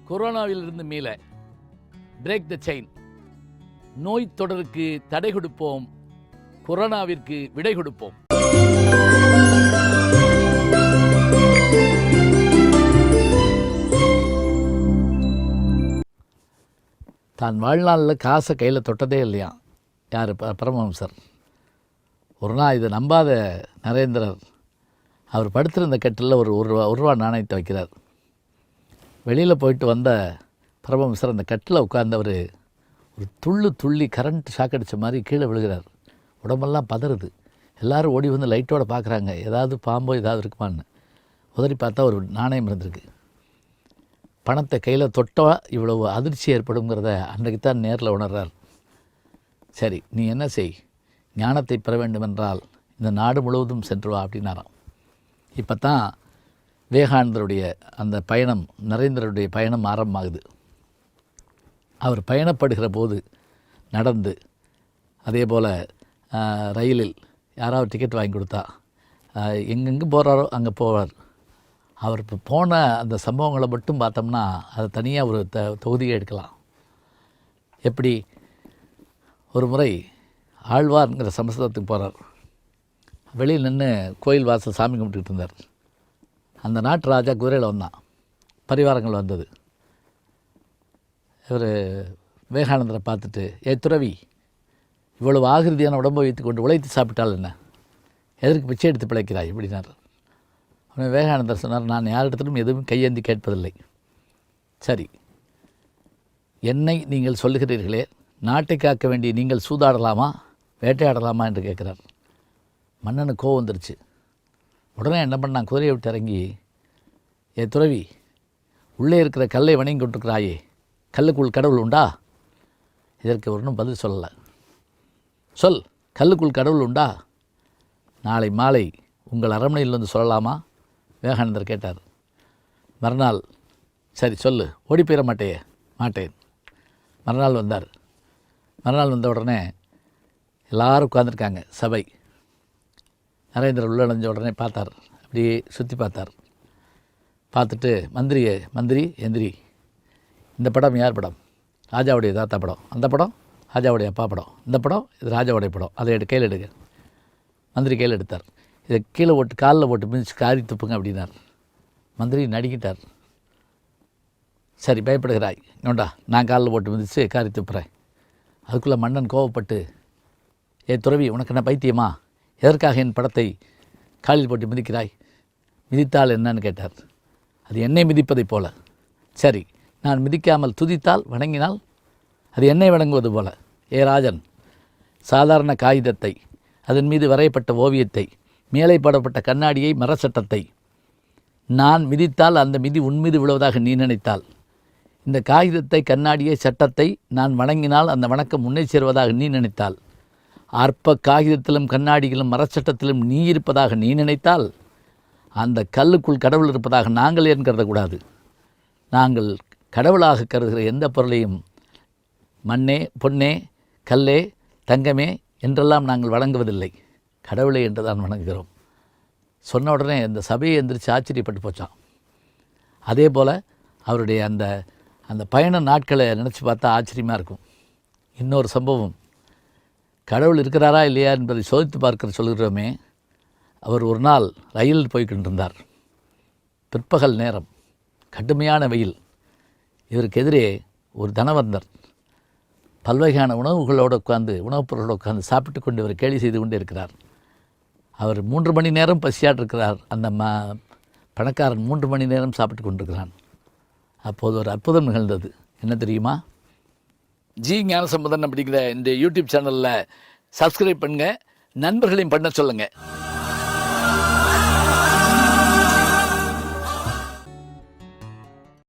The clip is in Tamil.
கொரோனாவிலிருந்து மீள பிரேக் த செயின். நோய் தொடருக்கு தடை கொடுப்போம், கொரோனாவிற்கு விடை கொடுப்போம். தான் வாழ்நாளில் காசை கையில் தொட்டதே இல்லையா யார் பரமஹம்சர். ஒரு நாள் இதை நம்பாத நரேந்திரர் அவர் படுத்திருந்த கட்டில் ஒரு ரூபா நாணயத்தை வைக்கிறார். வெளியில் போயிட்டு வந்த பரமஹம்சர் அந்த கட்டில் உட்கார்ந்தவர் ஒரு துள்ளி கரண்ட் ஷாக் அடித்த மாதிரி கீழே விழுகிறார். உடம்பெல்லாம் பதறுது. எல்லோரும் ஓடி வந்து லைட்டோடு பார்க்குறாங்க, ஏதாவது பாம்போ ஏதாவது இருக்குமான்னு. உதறி பார்த்தா ஒரு நாணயம் இருந்திருக்கு. பணத்தை கையில் தொட்டால் இவ்வளவு அதிர்ச்சி ஏற்படுங்கிறத அன்றைக்கு தான் நேரில் உணர்றார். சரி, நீ என்ன செய், ஞானத்தை பெற வேண்டுமென்றால் இந்த நாடு முழுவதும் சென்று வா அப்படின்னாராம். இப்போ தான் விவேகானந்தருடைய அந்த பயணம், நரேந்திரருடைய பயணம் ஆரம்பமாகுது. அவர் பயணப்படுகிற போது நடந்து, அதே போல் ரயிலில் யாராவது டிக்கெட் வாங்கி கொடுத்தா எங்கெங்கே போகிறாரோ அங்கே போவார். அவர் இப்போ போன அந்த சம்பவங்களை மட்டும் பார்த்தோம்னா அதை தனியாக ஒரு தொகுதியை எடுக்கலாம். எப்படி ஒரு முறை ஆழ்வார்ங்கிற சமஸ்கிருதத்துக்கு போகிறார். வெளியில் நின்று கோயில் வாசல் சாமி கும்பிட்டுக்கிட்டு இருந்தார். அந்த நாட்டு ராஜா குதிரையில் வந்தான், பரிவாரங்கள் வந்தது. இவர் விவேகானந்தரை பார்த்துட்டு, துறவி, இவ்வளவு ஆகிருதியான உடம்பை வைத்து கொண்டு உழைத்து சாப்பிட்டால் என்ன, எதற்கு பிச்சை எடுத்து பிழைக்கிறாய் இப்படினார். அவன் விவேகானந்தர் சொன்னார், நான் யாரிடத்திலும் எதுவும் கையேந்தி கேட்பதில்லை. சரி, என்னை நீங்கள் சொல்லுகிறீர்களே, நாட்டை காக்க வேண்டிய நீங்கள் சூதாடலாமா வேட்டையாடலாமா என்று கேட்குறார். மன்னனுக்கு கோவம் வந்துருச்சு. உடனே என்ன பண்ணான், குதிரையை விட்டு இறங்கி, துறவி, உள்ளே இருக்கிற கல்லை வணங்கி கொண்டிருக்கிறாயே, கல்லுக்குள் கடவுள் உண்டா? இதற்கு ஒன்றும் பதில் சொல்லலை. சொல், கல்லுக்குள் கடவுள் உண்டா? நாளை மாலை உங்கள் அரண்மனையில் வந்து சொல்லலாமா? விவேகானந்தர் கேட்டார். மறுநாள், சரி சொல்லு, ஓடி போயிட மாட்டேன். மறுநாள் வந்தார். மறுநாள் வந்த உடனே எல்லோரும் உட்கார்ந்துருக்காங்க, சபை. நரேந்திரர் உள்ளடைஞ்ச உடனே பார்த்தார், அப்படியே சுற்றி பார்த்தார். பார்த்துட்டு, மந்திரி எந்திரி, இந்த படம் யார் படம்? ராஜாவுடைய தாத்தா படம். அந்த படம் ராஜாவுடைய அப்பா படம். இந்த படம் இது ராஜாவுடைய படம். அதை கையில் எடுங்க. மந்திரி கையில் எடுத்தார். இதை கீழே போட்டு காலில் போட்டு மிதிச்சு காரி துப்புங்க அப்படின்னார். மந்திரி நடிக்கிட்டார். சரி, பயப்படுகிறாய், நோண்டா, நான் காலில் போட்டு மிதித்து காரி துப்புறேன். அதுக்குள்ளே மன்னன் கோவப்பட்டு, துறவி, உனக்கு என்ன பைத்தியமா? எதற்காக என் படத்தை காலில் போட்டு மிதிக்கிறாய்? மிதித்தால் என்னன்னு கேட்டார். அது என்னை மிதிப்பதைப் போல. சரி, நான் மிதிக்காமல் துதித்தால், வணங்கினால் அது என்னை வணங்குவது போல. ராஜன், சாதாரண காகிதத்தை, அதன் மீது வரையப்பட்ட ஓவியத்தை, மேலே போடப்பட்ட கண்ணாடியை, மரச்சட்டத்தை நான் மிதித்தால் அந்த மிதி உன்மீது விழுவதாக நீ நினைத்தால், இந்த காகிதத்தை, கண்ணாடியை, சட்டத்தை நான் வணங்கினால் அந்த வணக்கம் முன்னே சேருவதாக நீ நினைத்தால், அற்ப காகிதத்திலும் கண்ணாடியிலும் மரச்சட்டத்திலும் நீ இருப்பதாக நீ நினைத்தால், அந்த கல்லுக்குள் கடவுள் இருப்பதாக நாங்கள் ஏன் கருதக்கூடாது? நாங்கள் கடவுளாக கருதுகிற எந்த பொருளையும் மண்ணே, பொன்னே, கல்லே, தங்கமே என்றெல்லாம் நாங்கள் வணங்குவதில்லை, கடவுளை என்று தான் வணங்குகிறோம். சொன்ன உடனே அந்த சபையை எந்திரிச்சு ஆச்சரியப்பட்டு போச்சான். அதே போல் அவருடைய அந்த பயண நாட்களை நினச்சி பார்த்தா ஆச்சரியமாக இருக்கும். இன்னொரு சம்பவம், கடவுள் இருக்கிறாரா இல்லையா என்பதை சோதித்து பார்க்க சொல்கிறோமே. அவர் ஒரு நாள் ரயிலில் போய்கிட்டு இருந்தார். பிற்பகல் நேரம், கடுமையான வெயில். இவருக்கு எதிரே ஒரு தனவந்தர் பல்வகையான உணவுகளோடு உட்கார்ந்து, உணவுப் பொருளோடு உட்கார்ந்து சாப்பிட்டு கொண்டு இவர் கேலி செய்து கொண்டே இருக்கிறார். அவர் 3 மணி நேரம் பசியாட்டு இருக்கிறார். அந்த பணக்காரன் 3 மணி நேரம் சாப்பிட்டு கொண்டிருக்கிறான். அப்போது ஒரு அற்புதம் நிகழ்ந்தது. என்ன தெரியுமா? ஜி ஞானசம்பந்தன் அப்படிங்கிற இந்த யூடியூப் சேனலில் சப்ஸ்கிரைப் பண்ணுங்கள், நண்பர்களையும் பண்ண சொல்லுங்கள்.